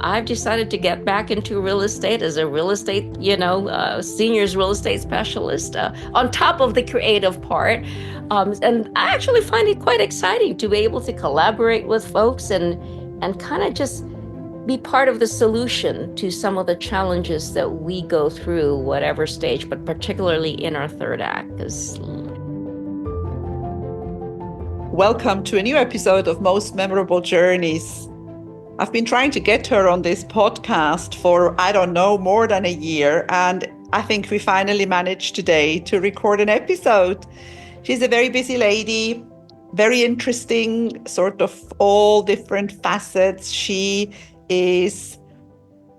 I've decided to get back into real estate as a real estate, seniors real estate specialist on top of the creative part. And I actually find it quite exciting to be able to collaborate with folks and kind of just be part of the solution to some of the challenges that we go through, whatever stage, but particularly in our third act. Because Welcome to a new episode of Most Memorable Journeys. I've been trying to get her on this podcast for, I don't know, more than a year. And I think we finally managed today to record an episode. She's a very busy lady, very interesting, sort of all different facets. She is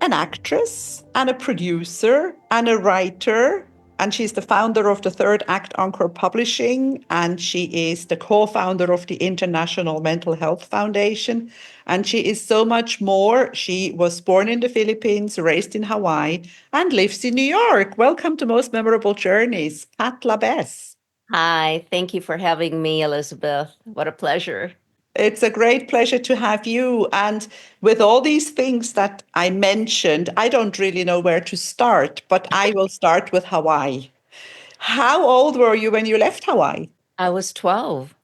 an actress and a producer and a writer. And she's the founder of the Third Act Encore Publishing. And she is the co-founder of the International Mental Health Foundation. And she is so much more. She was born in the Philippines, raised in Hawaii, and lives in New York. Welcome to Most Memorable Journeys, Pat Labez. hi, thank you for having me, Elizabeth. What a pleasure. It's a great pleasure to have you. And with all these things that I mentioned, I don't really know where to start, but I will start with Hawaii. How old were you when you left Hawaii? I was 12.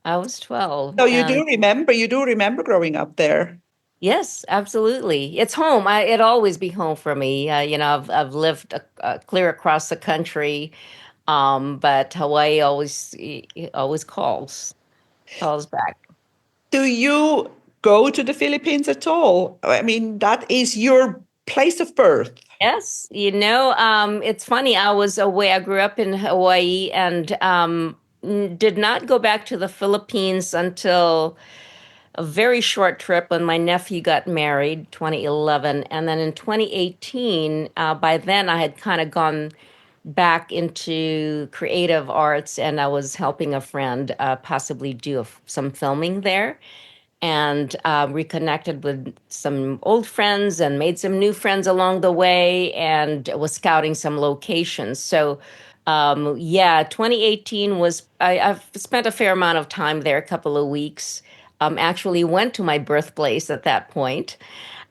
I was 12. So And you do remember growing up there. yes, absolutely. It's home. It'll always be home for me. I've lived clear across the country, but Hawaii always calls back. Do you go to the Philippines at all? I mean, that is your place of birth. Yes, it's funny. I was away. I grew up in Hawaii and did not go back to the Philippines until a very short trip when my nephew got married, 2011. And then in 2018, by then I had kind of gone back into creative arts and I was helping a friend possibly do some filming there and reconnected with some old friends and made some new friends along the way and was scouting some locations. So, yeah, 2018 I've spent a fair amount of time there, a couple of weeks. Actually went to my birthplace at that point.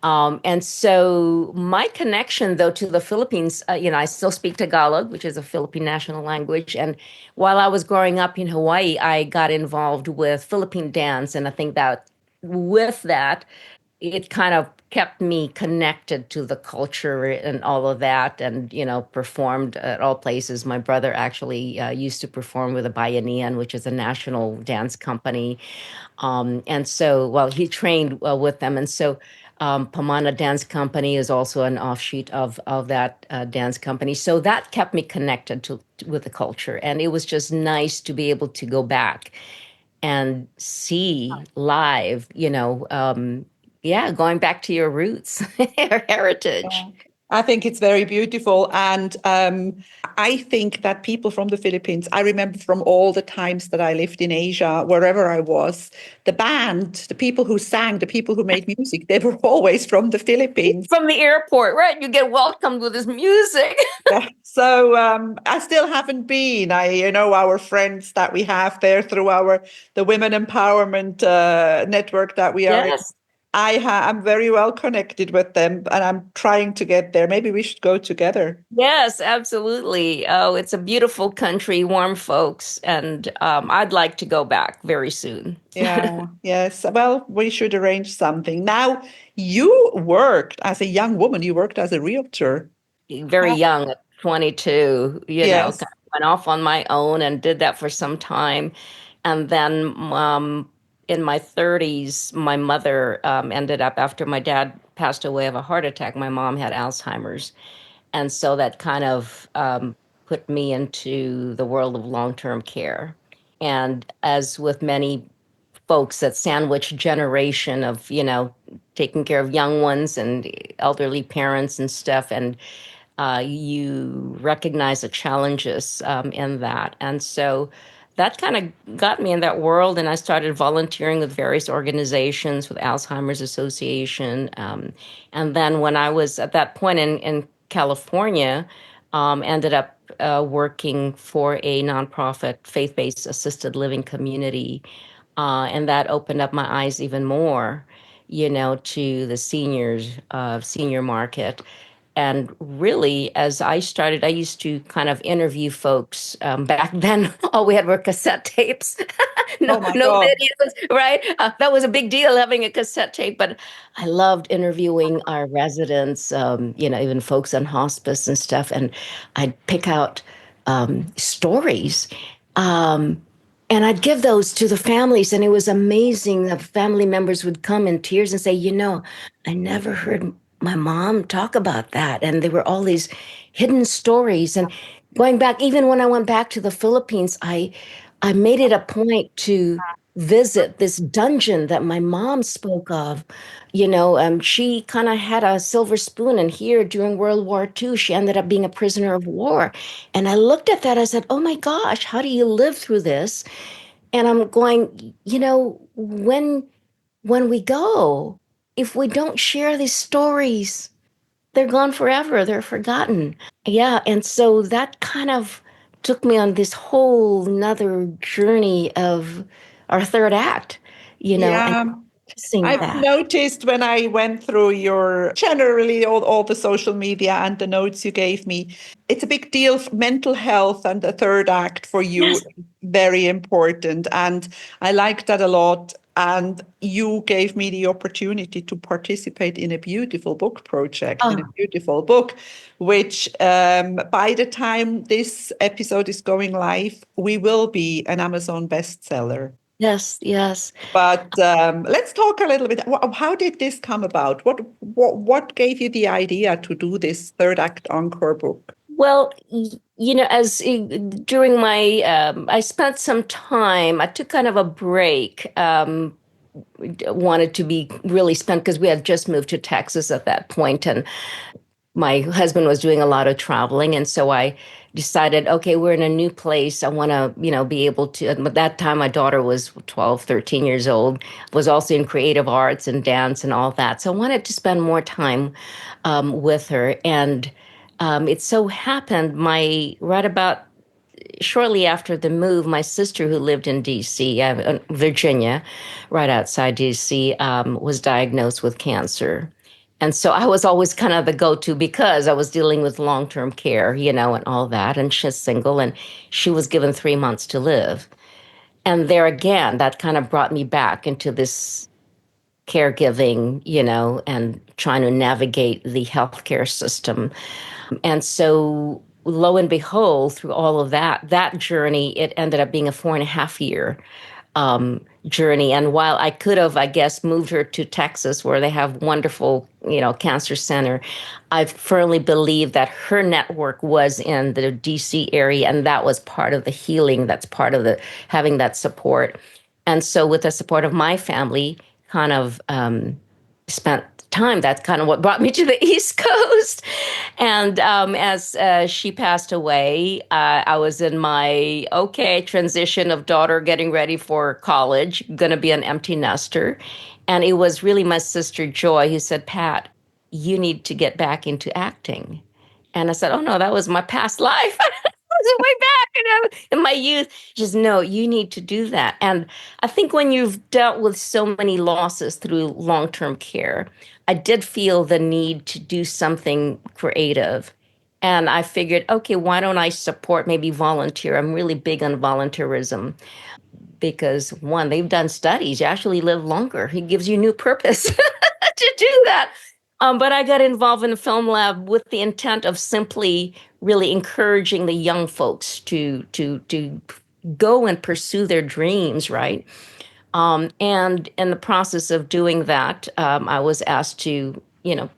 And so my connection, though, to the Philippines, I still speak Tagalog, which is a Philippine national language. And while I was growing up in Hawaii, I got involved with Philippine dance. And I think that with that, it kind of kept me connected to the culture and all of that and performed at all places. My brother actually used to perform with a Bayanihan, which is a national dance company, and so well he trained with them, and so Pamana Dance Company is also an offshoot of that dance company. So that kept me connected to with the culture, and it was just nice to be able to go back and see live, yeah, going back to your roots, your heritage. I think it's very beautiful. And I think that people from the Philippines, I remember from all the times that I lived in Asia, wherever I was, the band, the people who sang, the people who made music, they were always from the Philippines. From the airport, right? You get welcomed with this music. Yeah. So I still haven't been. Our friends that we have there through the women empowerment network that we are in. Yes. I'm very well connected with them, and I'm trying to get there. Maybe we should go together. Yes, absolutely. Oh, it's a beautiful country, warm folks, and I'd like to go back very soon. Yeah, yes. Well, we should arrange something. Now, you worked as a young woman, you worked as a realtor. Very young, at 22, kind Yes. of went off on my own and did that for some time. And then in my 30s, my mother ended up, after my dad passed away of a heart attack, my mom had Alzheimer's. And so that kind of put me into the world of long-term care. And as with many folks, that sandwich generation of, taking care of young ones and elderly parents and stuff. And you recognize the challenges in that. And so that kind of got me in that world. And I started volunteering with various organizations, with Alzheimer's Association. And then when I was at that point in California, ended up working for a nonprofit faith-based assisted living community. And that opened up my eyes even more, to the senior market. And really, as I started, I used to kind of interview folks. Back then, all we had were cassette tapes. No, Oh my no God. videos, right? That was a big deal having a cassette tape. But I loved interviewing our residents, even folks on hospice and stuff. And I'd pick out stories. Um, and I'd give those to the families, and it was amazing. The family members would come in tears and say, I never heard my mom talk about that. And there were all these hidden stories. And going back, even when I went back to the Philippines, I made it a point to visit this dungeon that my mom spoke of. She kind of had a silver spoon, and here during World War II, she ended up being a prisoner of war. And I looked at that, I said, oh my gosh, how do you live through this? And I'm going, when we go, if we don't share these stories, they're gone forever. They're forgotten. Yeah. And so that kind of took me on this whole nother journey of our third act, and Yeah. practicing I've that. noticed when I went through your generally all the social media and the notes you gave me, it's a big deal. Mental health and the third act for you, Yes. very important. And I like that a lot. And you gave me the opportunity to participate in a beautiful book project, in a Oh, beautiful book, which by the time this episode is going live, we will be an Amazon bestseller. yes, yes. But let's talk a little bit. How did this come about? What gave you the idea to do this third act encore book? Well, as during I spent some time, I took kind of a break. Wanted to be really spent because we had just moved to Texas at that point, and my husband was doing a lot of traveling. And so I decided, okay, we're in a new place. I want to, be able to. At that time, my daughter was 12, 13 years old, was also in creative arts and dance and all that. So I wanted to spend more time with her. And it so happened, right about shortly after the move, my sister, who lived in D.C., Virginia, right outside D.C., was diagnosed with cancer. And so I was always kind of the go-to because I was dealing with long-term care, and all that. And she's single, and she was given 3 months to live. And there again, that kind of brought me back into this caregiving, and trying to navigate the healthcare system. And so, lo and behold, through all of that journey, it ended up being a 4.5 year journey. And while I could have, I guess, moved her to Texas, where they have wonderful, cancer center, I firmly believe that her network was in the DC area, and that was part of the healing. That's part of the having that support. And so, with the support of my family, kind of spent time. That's kind of what brought me to the East Coast. And as she passed away, I was in my transition of daughter getting ready for college, going to be an empty nester. And it was really my sister Joy who said, Pat, you need to get back into acting. And I said, oh no, that was my past life. Was way back, in my youth. Just no, you need to do that. And I think when you've dealt with so many losses through long-term care, I did feel the need to do something creative. And I figured, okay, why don't I support, maybe volunteer? I'm really big on volunteerism because one, they've done studies. You actually live longer. It gives you new purpose to do that. But I got involved in the film lab with the intent of simply really encouraging the young folks to go and pursue their dreams, right? And in the process of doing that, I was asked to,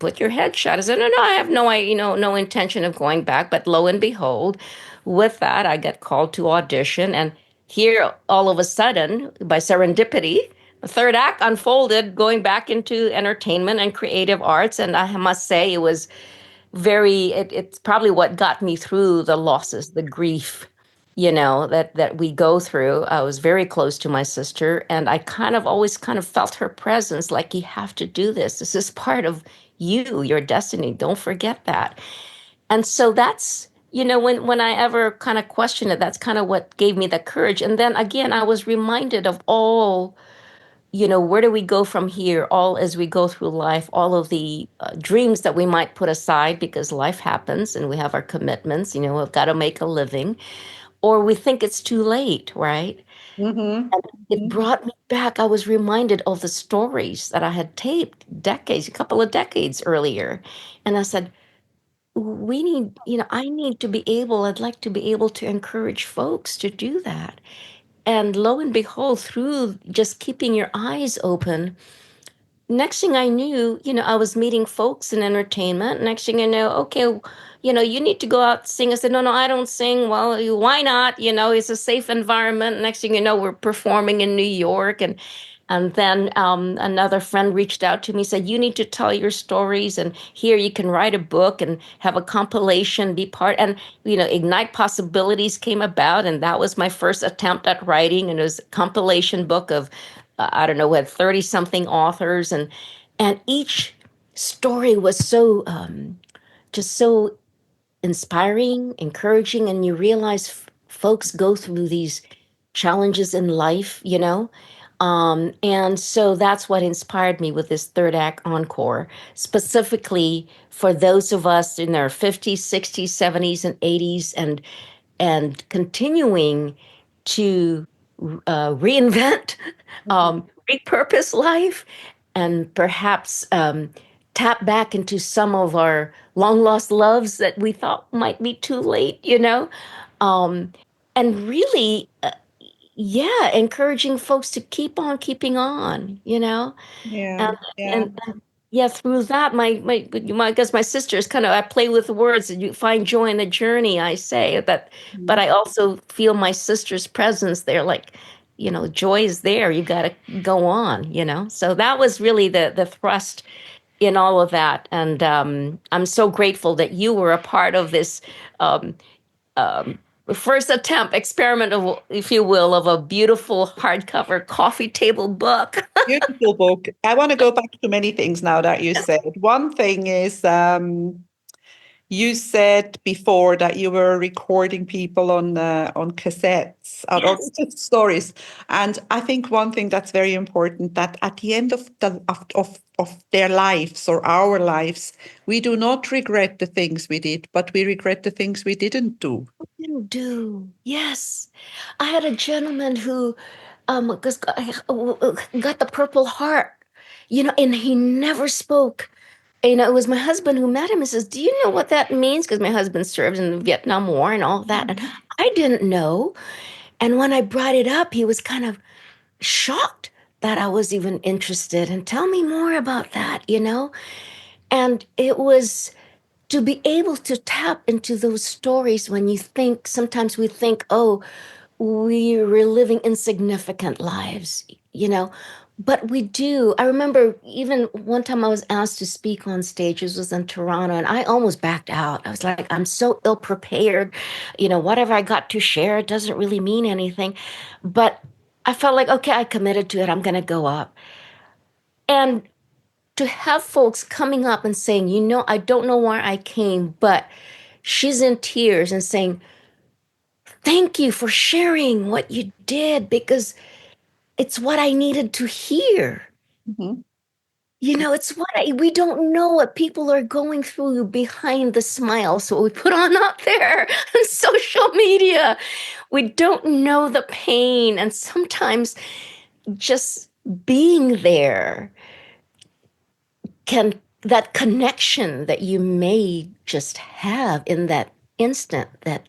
put your head shut. I said, no, no, I have no intention of going back. But lo and behold, with that, I get called to audition. And here, all of a sudden, by serendipity, the third act unfolded, going back into entertainment and creative arts. And I must say, it's probably what got me through the losses, the grief, that we go through. I was very close to my sister, and I kind of always kind of felt her presence, like, you have to do this. This is part of you, your destiny. Don't forget that. And so that's, when I ever kind of questioned it, that's kind of what gave me the courage. And then again, I was reminded of all where do we go from here? All as we go through life, all of the dreams that we might put aside because life happens and we have our commitments, we've got to make a living, or we think it's too late, right? Mm-hmm. And it Mm-hmm. brought me back. I was reminded of the stories that I had taped decades, a couple of decades earlier. And I said, we need, I need to be able, I'd like to be able to encourage folks to do that. And lo and behold, through just keeping your eyes open, next thing I knew, I was meeting folks in entertainment. Next thing I know, okay, you need to go out sing. I said, no, no, I don't sing. Well, why not? It's a safe environment. Next thing you know, we're performing in New York, and then another friend reached out to me, said, you need to tell your stories, and here you can write a book and have a compilation, be part, and Ignite Possibilities came about, and that was my first attempt at writing, and it was a compilation book of I don't know, we had 30 something authors, and each story was so just so inspiring, encouraging, and you realize folks go through these challenges in life, and so that's what inspired me with this Third Act Encore, specifically for those of us in their 50s, 60s, 70s, and 80s, and continuing to reinvent, repurpose life, and perhaps tap back into some of our long lost loves that we thought might be too late, um, and really, yeah, encouraging folks to keep on keeping on, and, Yeah, yeah. and yeah, through that, I guess my sister is kind of, I play with words, and you find joy in the journey, I say that, but Mhm. I also feel my sister's presence there, like, joy is there. You got to go on, So that was really the thrust in all of that, and I'm so grateful that you were a part of this um, um, first attempt, experiment, of, if you will, of a beautiful hardcover coffee table book. Beautiful book. I want to go back to many things now that you said. One thing is, you said before that you were recording people on cassettes or Yes. just stories, and I think one thing that's very important, that at the end of their lives or our lives, we do not regret the things we did, but we regret the things we didn't do. Didn't do. Yes. I had a gentleman who got the Purple Heart, and he never spoke. It was my husband who met him and says, do you know what that means? Because my husband served in the Vietnam War and all that. And Mhm. I didn't know. And when I brought it up, he was kind of shocked that I was even interested. And tell me more about that. And it was to be able to tap into those stories when you think, sometimes we think, oh, we're living insignificant lives, you know, but we do. I remember even one time I was asked to speak on stage. This was in Toronto, and I almost backed out. I was like, I'm so ill prepared. Whatever I got to share, it doesn't really mean anything. But I felt like, okay, I committed to it. I'm going to go up. And to have folks coming up and saying, I don't know why I came, but she's in tears and saying, thank you for sharing what you did because it's what I needed to hear. Mhm. It's we don't know what people are going through behind the smile. So we put on up there on social media. We don't know the pain. And sometimes just being there can, that connection that you may just have in that instant, that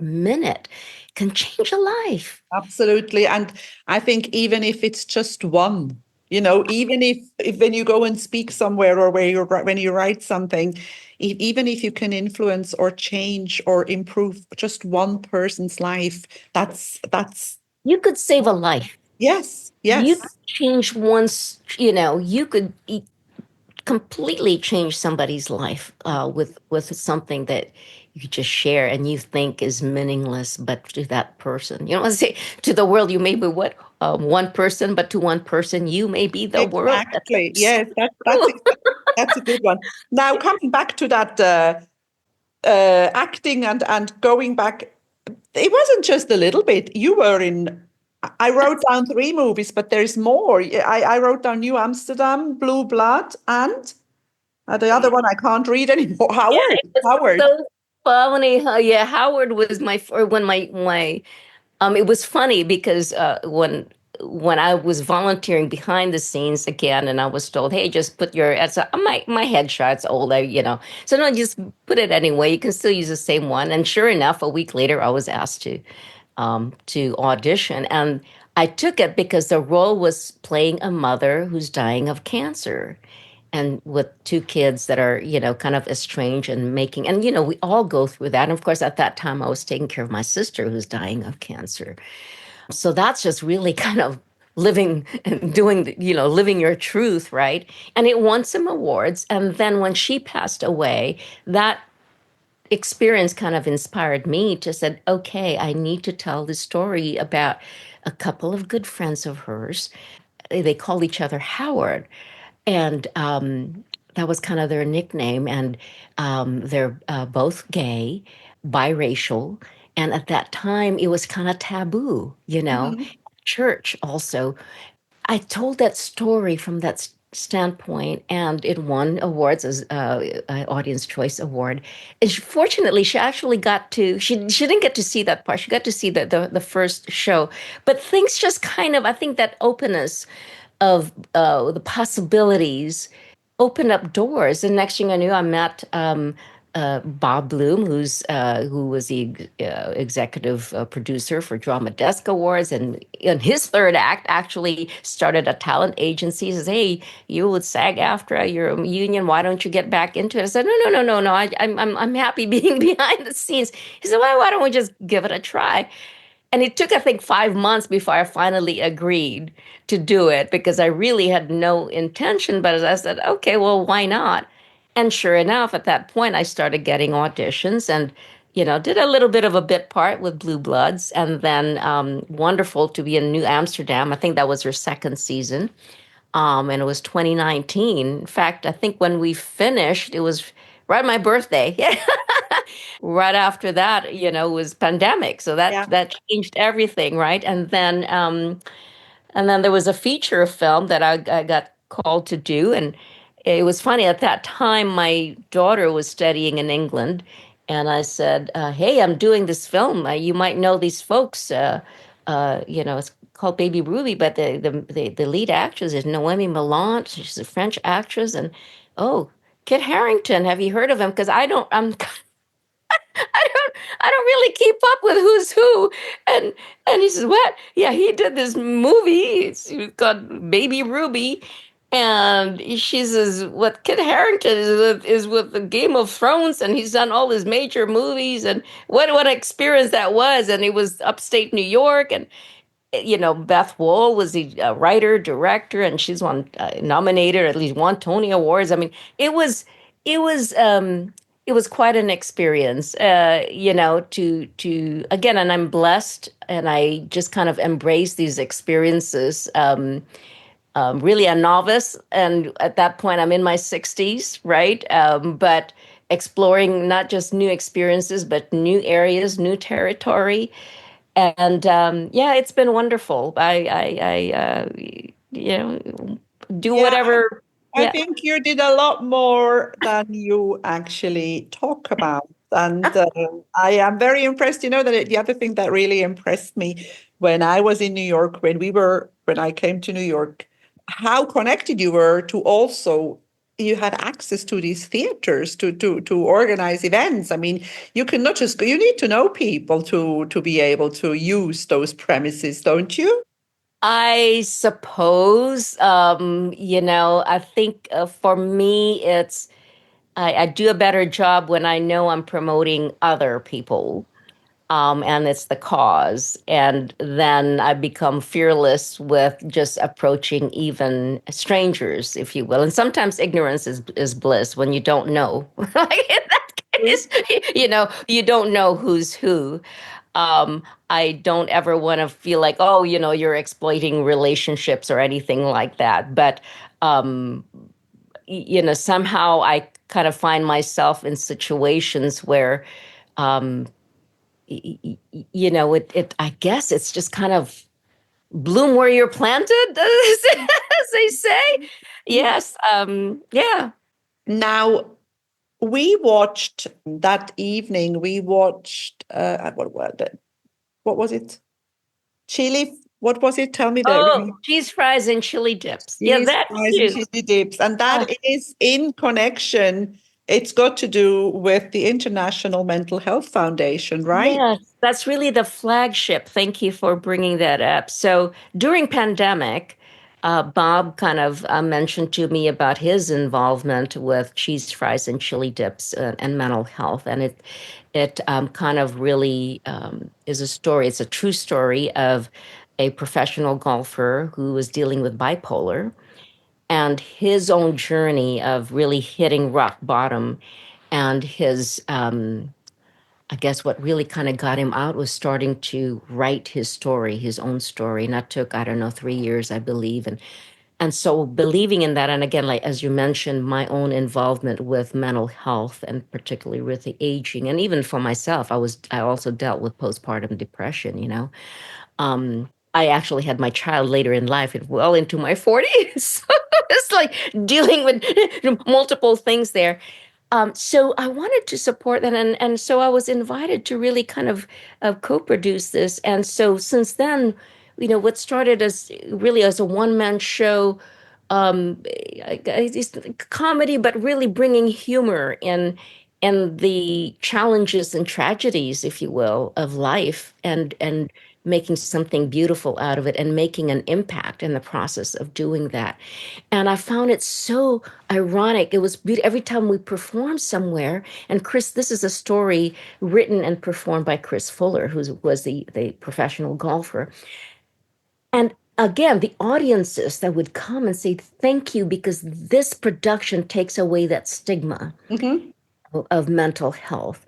minute can change a life. Absolutely. And I think even if it's just one, even if when you go and speak somewhere or when you write something, even if you can influence or change or improve just one person's life, that's You could save a life. yes, You yes, could change once, you could completely change somebody's life with something that you just share and you think is meaningless, but to that person, I say, to the world, you may be what, one person, but to one person, you may be the world. That's exactly. so Yes, that's true. exactly, that's a good one. Now coming back to that acting and going back, it wasn't just a little bit. You were in, I wrote down three movies, but there's more. I wrote down New Amsterdam, Blue Blood, and the other one I can't read anymore. Yeah, Howard. it was Howard. so funny. Yeah, Howard was my or when my it was funny because when I was volunteering behind the scenes again, and I was told, "Hey, just put your it's my headshot's old, so no, just put it anyway. You can still use the same one." And sure enough, a week later, I was asked to audition, and I took it because the role was playing a mother who's dying of cancer and with two kids that are, kind of estranged and making, and, we all go through that. And of course, at that time, I was taking care of my sister who's dying of cancer. So that's just really kind of living and doing, living your truth, right? And it won some awards. And then when she passed away, that experience kind of inspired me to said, okay, I need to tell this story about a couple of good friends of hers. They call each other Howard, and that was kind of their nickname. And they're both gay, biracial, and at that time it was kind of taboo, Mhm. church also. I told that story from that standpoint, and it won awards as Audience Choice Award. And fortunately, she actually got to. She didn't get to see that part. She got to see the first show, but things just kind of. I think that openness of the possibilities opened up doors. And next thing I knew, I met Bob Bloom, who was the executive producer for Drama Desk Awards, and in his third act, actually started a talent agency. He says, "Hey, you with SAG-AFTRA, you're a union. Why don't you get back into it?" I said, "No, no, no, no, no. I'm happy being behind the scenes." He said, "Well, why don't we just give it a try?" And it took, I think, 5 months before I finally agreed to do it because I really had no intention. But as I said, okay, well, why not? And sure enough, at that point, I started getting auditions and, did a little bit of a bit part with Blue Bloods. And then wonderful to be in New Amsterdam. I think that was her second season. And it was 2019. In fact, I think when we finished, it was right my birthday. Yeah. Right after that, was pandemic. So that Yeah. that changed everything, right? And then there was a feature film that I got called to do. And it was funny at that time, my daughter was studying in England. And I said, hey, I'm doing this film. You might know these folks. It's called Baby Ruby, but the lead actress is Noemi Millant. She's a French actress. And oh, Kit Harington, have you heard of him? Because I don't really keep up with who's who. And and he says, "What? Yeah, he did this movie. It's called Baby Ruby." And she says, "What Kit Harington is with the Game of Thrones, and he's done all his major movies, and what an experience that was." And it was upstate New York, and Beth Wool was the writer, director, and she's won nominated at least one Tony Awards. I mean, it was it was um, it was quite an experience, to again, and I'm blessed, and I just kind of embrace these experiences. Really a novice, and at that point, I'm in my 60s, right? But exploring not just new experiences, but new areas, new territory, and yeah, it's been wonderful. Do Yeah. whatever. I Yeah. think you did a lot more than you actually talk about. And I am very impressed. You know, that the other thing that really impressed me when I was in New York, when I came to New York, how connected you were to also, you had access to these theaters to organize events. I mean, you cannot just go, you need to know people to be able to use those premises, don't you? I suppose, I think for me, I do a better job when I know I'm promoting other people. And it's the cause. And then I become fearless with just approaching even strangers, if you will. And sometimes ignorance is bliss when you don't know. Like in that case, you don't know who's who. Um, I don't ever want to feel like, oh, you're exploiting relationships or anything like that. But, um, somehow I kind of find myself in situations where, um, I guess it's just kind of bloom where you're planted, as they say. Yes. Yeah. Now, we watched that evening, we watched, what was it? Chili, what was it? Tell me that. Oh, cheese fries and chili dips. Yeah, Cheese that fries and too. chili dips. And that Ah, is in connection. It's got to do with the International Mental Health Foundation, right? yes, that's really the flagship. Thank you for bringing that up. So during pandemic, Bob kind of mentioned to me about his involvement with cheese fries and chili dips and mental health, and it kind of really is a story. It's a true story of a professional golfer who was dealing with bipolar and his own journey of really hitting rock bottom, and his I guess what really kind of got him out was starting to write his story, his own story. And that took, I don't know, 3 years, I believe. And so believing in that, and again, like as you mentioned, my own involvement with mental health and particularly with the aging, and even for myself, I also dealt with postpartum depression, you know. I actually had my child later in life, well into my 40s. So it's like dealing with multiple things there. So I wanted to support that, and so I was invited to really kind of co-produce this. And so since then, what started as really as a one-man show, it's comedy, but really bringing humor in the challenges and tragedies, if you will, of life, and making something beautiful out of it, and making an impact in the process of doing that. And I found it so ironic. It was beautiful every time we performed somewhere. And Chris, this is a story written and performed by Chris Fuller, who was the professional golfer. And again, the audiences that would come and say, thank you, because this production takes away that stigma Mm-hmm. of mental health.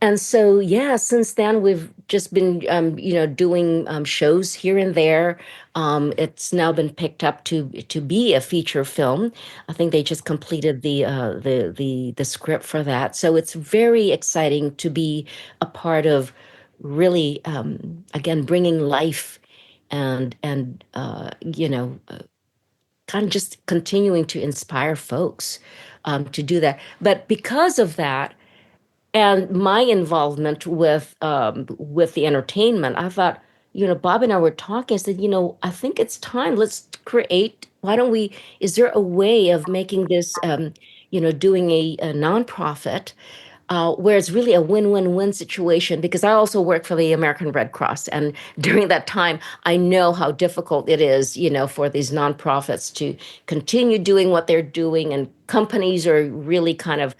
And so, yeah, since then we've just been, doing shows here and there. It's now been picked up to be a feature film. I think they just completed the script for that. So it's very exciting to be a part of, really, again, bringing life and kind of just continuing to inspire folks to do that. But because of that, and my involvement with the entertainment, I thought, Bob and I were talking. I said, I think it's time. Let's create. Why don't we? Is there a way of making this, doing a nonprofit where it's really a win-win-win situation? Because I also work for the American Red Cross, and during that time, I know how difficult it is, for these nonprofits to continue doing what they're doing, and companies are really kind of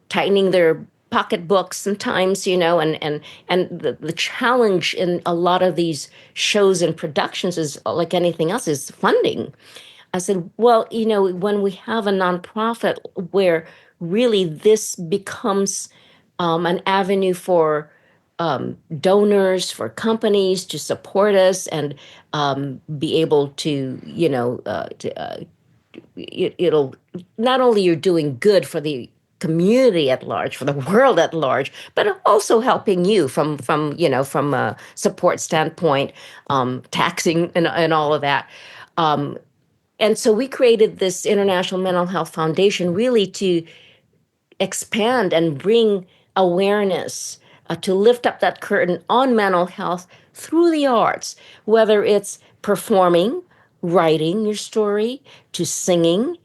tightening their pocketbooks sometimes, and the challenge in a lot of these shows and productions is like anything else is funding. I said, well, when we have a nonprofit where really this becomes an avenue for donors, for companies to support us and be able to, it'll not only you're doing good for the community at large, for the world at large, but also helping you from a support standpoint, taxing and all of that. Um, and so we created this International Mental Health Foundation really to expand and bring awareness, to lift up that curtain on mental health through the arts, whether it's performing, writing your story, to singing,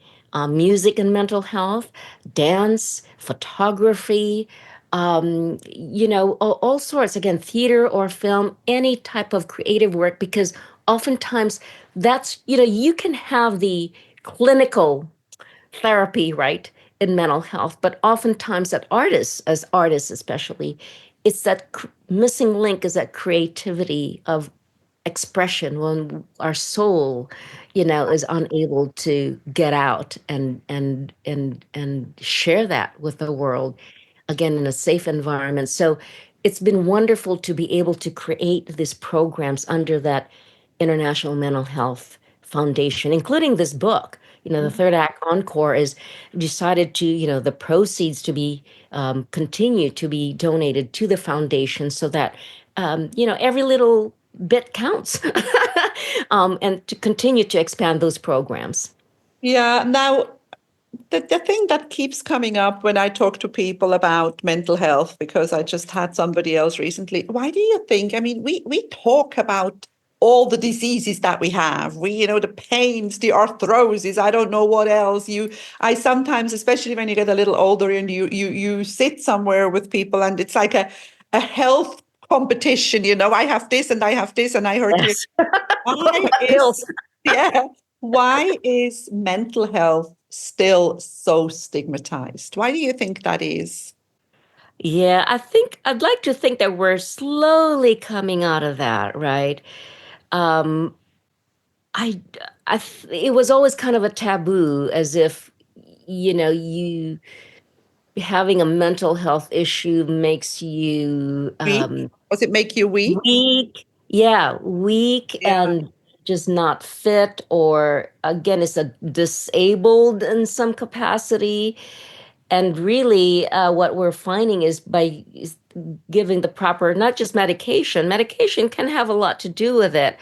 music and mental health, dance, photography, all sorts, again, theater or film, any type of creative work, because oftentimes that's, you can have the clinical therapy, right, in mental health. But oftentimes, that artists, as artists especially, it's that missing link is that creativity of expression when our soul, is unable to get out and share that with the world again in a safe environment. So it's been wonderful to be able to create these programs under that International Mental Health Foundation, including this book. The Third Act Encore is decided to, the proceeds to be continue to be donated to the foundation so that, every little bit counts. and to continue to expand those programs. Yeah. Now, the thing that keeps coming up when I talk to people about mental health, because I just had somebody else recently, why do you think? I mean, we talk about all the diseases that we have. The pains, the arthrosis, I don't know what else. I sometimes, especially when you get a little older and you sit somewhere with people and it's like a health competition, I have this and I have this and I hurt here. Yes. Why My is, pills. yeah, why is mental health still so stigmatized? Why do you think that is? Yeah, I think I'd like to think that we're slowly coming out of that, right? Um, I, it was always kind of a taboo, as if, you having a mental health issue makes you Weak? Does it make you weak? weak. Yeah, weak Yeah. and just not fit, or again, it's a disabled in some capacity. And really, what we're finding is is giving the proper, not just medication can have a lot to do with it.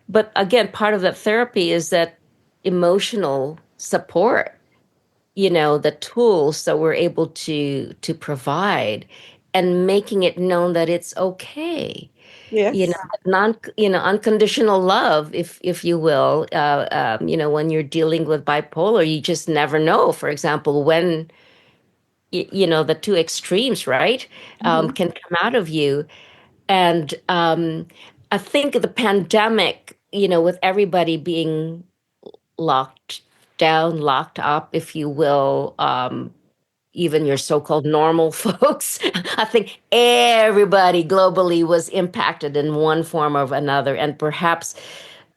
But again, part of that therapy is that emotional support, the tools that we're able to provide, and making it known that it's okay. Yes. Unconditional love, if you will. When you're dealing with bipolar, you just never know. For example, when the two extremes, right, Mhm. can come out of you. And I think the pandemic, with everybody being locked down, locked up, if you will, even your so-called normal folks, I think everybody globally was impacted in one form or another. And perhaps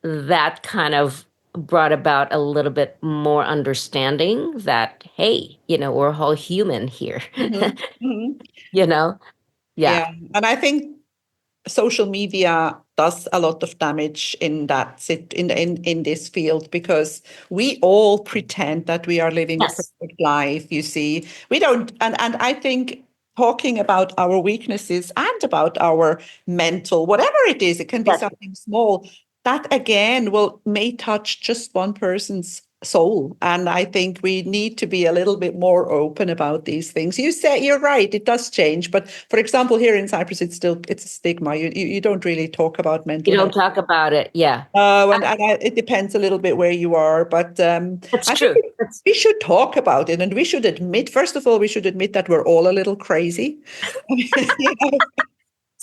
that kind of brought about a little bit more understanding that, hey, we're all human here. Mhm. Mhm. you know? Yeah. Yeah. And I think social media does a lot of damage in this field, because we all pretend that we are living a Yes. perfect life. We don't, and I think talking about our weaknesses and about our mental, whatever it is, it can be Yes. something small, that again will may touch just one person's soul. And I think we need to be a little bit more open about these things. You say you're right, it does change. But for example, here in Cyprus, it's a stigma. You don't really talk about You mental don't health. talk about it. Yeah. It depends a little bit where you are, but That's I think true. That's we should talk about it, and we should admit, first of all, we should admit that we're all a little crazy. you know,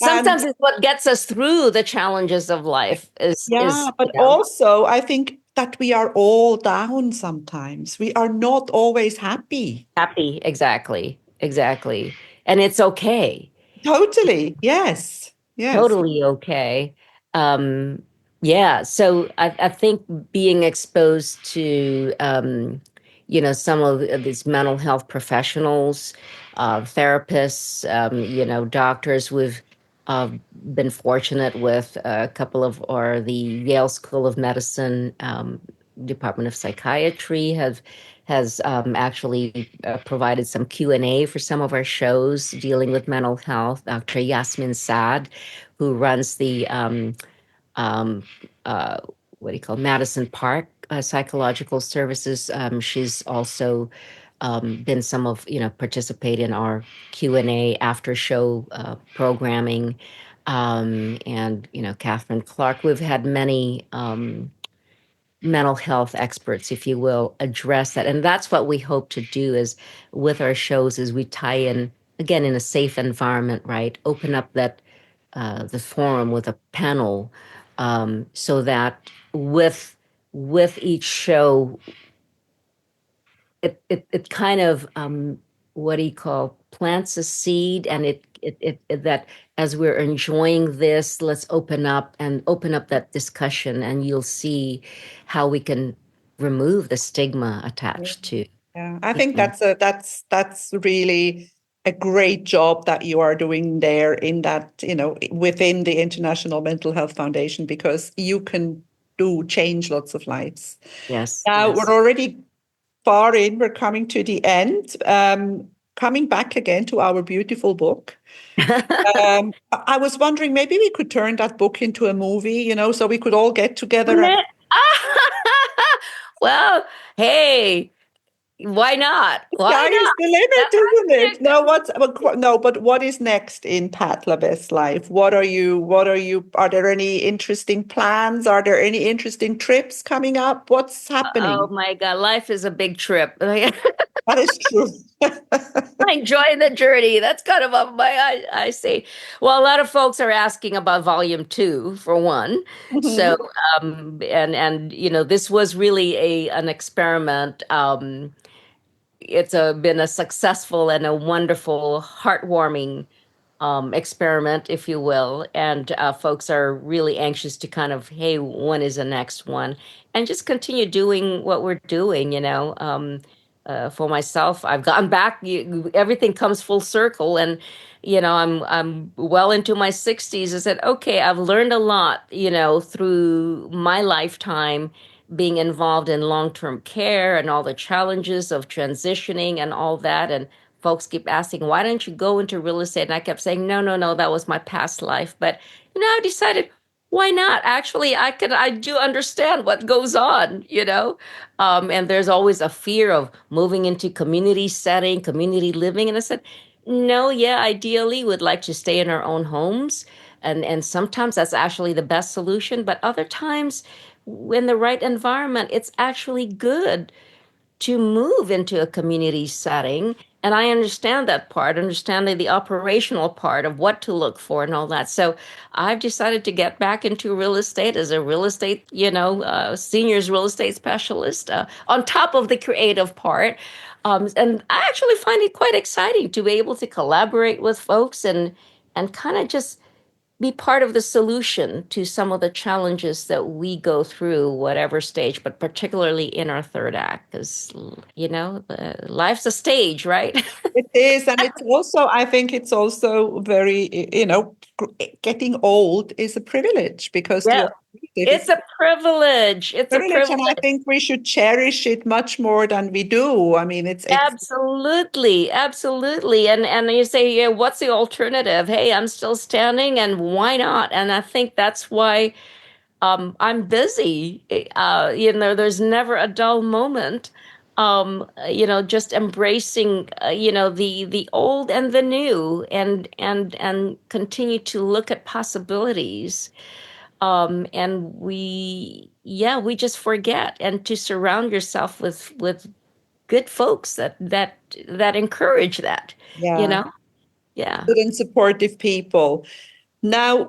and Sometimes it's what gets us through the challenges of life yeah, is, but also I think that we are all down sometimes. We are not always happy. happy. Exactly. Exactly. And it's okay. Totally. Yes. Yes. Totally okay. Um, yeah. So I think being exposed to, some of these mental health professionals, therapists, doctors, we've uh, been fortunate with a couple of, or the Yale School of Medicine, Department of Psychiatry has actually provided some Q&A for some of our shows dealing with mental health. Dr. Yasmin Saad, who runs the um, uh, what do you call Madison Park Psychological Services. She's also been some of participate in our Q&A after show programming, and Catherine Clark. We've had many mental health experts, if you will, address that. And that's what we hope to do is with our shows is we tie in, again, in a safe environment, right? Open up that the forum with a panel, so that with each show, it kind of what do you call plants a seed, and it that as we're enjoying this, let's open up that discussion, and you'll see how we can remove the stigma attached to Yeah, I you think know, that's really a great job that you are doing there in that, within the International Mental Health Foundation, because you can do change lots of lives. yes, Now we're yes. already far in, we're coming to the end. Coming back again to our beautiful book. I was wondering maybe we could turn that book into a movie, so we could all get together and Well, hey, why not? Why sky is not? the limit, That might isn't be a it? No, no, but what is next in Pat Labez's life? Are there any interesting plans? Are there any interesting trips coming up? What's oh happening? my God, life is a big trip. I That is true. enjoy the journey. That's kind of up I say. Well, a lot of folks are asking about volume two, for one. So, Mhm. and this was really an experiment. It's been a successful and a wonderful, heartwarming experiment, if you will. And folks are really anxious to kind of, hey, when is the next one? And just continue doing what we're doing. For myself, I've gone back. Everything comes full circle, and I'm well into my 60s. I said, okay, I've learned a lot, through my lifetime being involved in long-term care and all the challenges of transitioning and all that. And folks keep asking, why don't you go into real estate? And I kept saying, no, no, no, that was my past life. But I decided, why not? Actually, I do understand what goes on. And there's always a fear of moving into community setting, community living. And I said, no, yeah, ideally we'd like to stay in our own homes. And sometimes that's actually the best solution. But other times, in the right environment, it's actually good to move into a community setting. And I understand that part, understanding the operational part of what to look for and all that. So I've decided to get back into real estate as a real estate, seniors real estate specialist, on top of the creative part. And I actually find it quite exciting to be able to collaborate with folks and kind of just be part of the solution to some of the challenges that we go through, whatever stage, but particularly in our third act, because, life's a stage, right? It is, and it's also, I think it's also very, getting old is a privilege because the Yeah. alternative is It's a privilege. It's a privilege, and I privilege. think we should cherish it much more than we do. I mean, it's Absolutely. Absolutely. And you say, yeah, what's the alternative? Hey, I'm still standing, and why not? And I think that's why I'm busy. There's never a dull moment. Just embracing, the old and the new, and continue to look at possibilities. And we just forget, and to surround yourself with good folks that encourage that. You yeah, know, yeah. good and supportive people. Now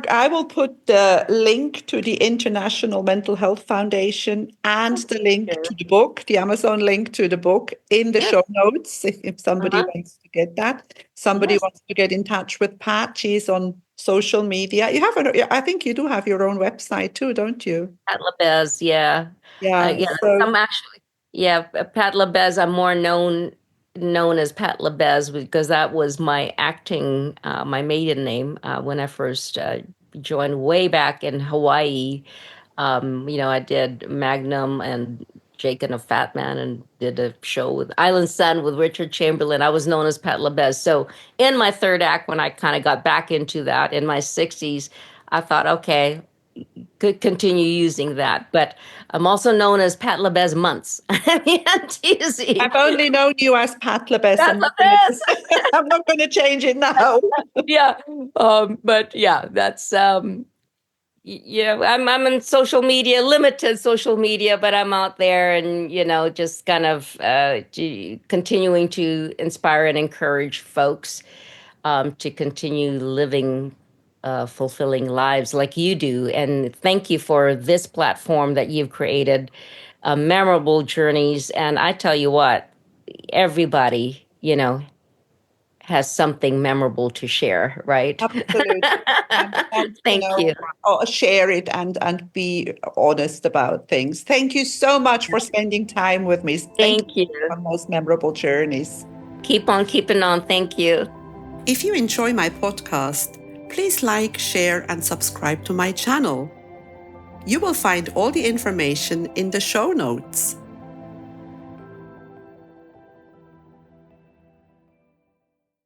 I will put the link to the International Mental Health Foundation and the link to the book, the Amazon link to the book in the Yes. show notes if somebody Uh-huh. wants to get that. Somebody Yes. wants to get in touch with Pat. She's on social media. I think you do have your own website too, don't you? Pat Labez, yeah. Yeah. Yeah, So some actually, yeah, Pat Labez, I'm more known as Pat Labez because that was my my maiden name, when I first joined way back in Hawaii. I did Magnum and Jake and a Fat Man, and did a show with Island Sun with Richard Chamberlain. I was known as Pat Labez. So in my third act, when I kind of got back into that in my 60s, I thought, okay, could continue using that. But I'm also known as Pat Labez Months. I've teasing. only known you as Pat Labez. Pat Labez. I'm not going to change it now. Yeah. But yeah, that's I'm in social media, limited social media, but I'm out there, and just kind of continuing to inspire and encourage folks to continue living fulfilling lives like you do. And thank you for this platform that you've created, memorable journeys. And I tell you what, everybody, has something memorable to share, right? Absolutely. And Thank you. share it and be honest about things. Thank you so much for spending time with me. Thank Thank you. you for most memorable journeys. Keep on keeping on. Thank you. If you enjoy my podcast, please like, share, and subscribe to my channel. You will find all the information in the show notes.